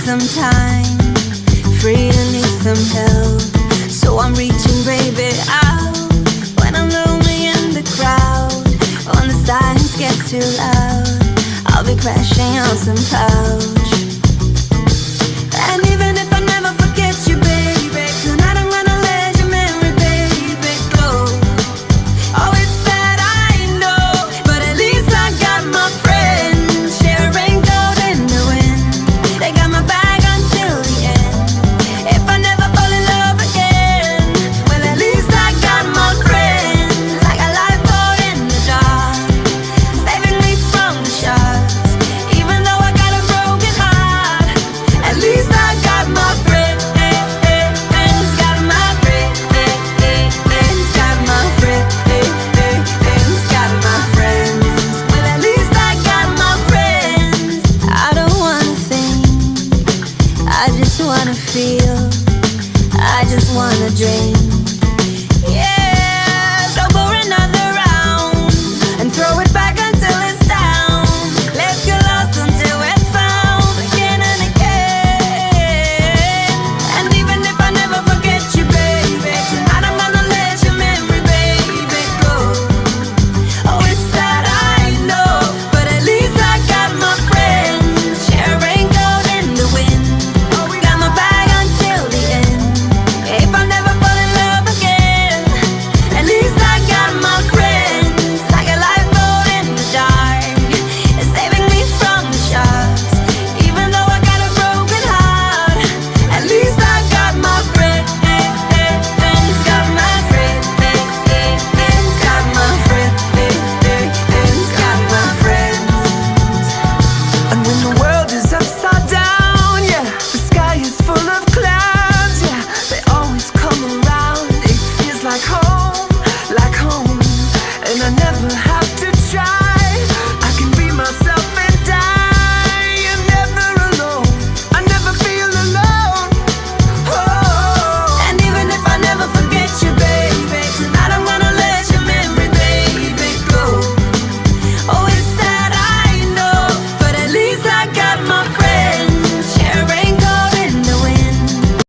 some time, free to need some help. So I'm reaching, baby, out when I'm lonely in the crowd. When the silence gets too loud, I'll be crashing on some couch. And even if I never forget you, baby, tonight I'm gonna let your memory, baby, go. Oh, it's sad, I know, but at least I got my friends. Share a raincoat in the wind, they got my back until the end. If I never fall in love again, well, at least I got my friends. Like a lifeboat in the dark, saving me from the sharks. Even though I got a broken heart, at least I got my friends. Got my friends. Got my friends. Got my friends. Well, at least I got my friends. I don't wanna think, I just wanna feel, I just wanna dream.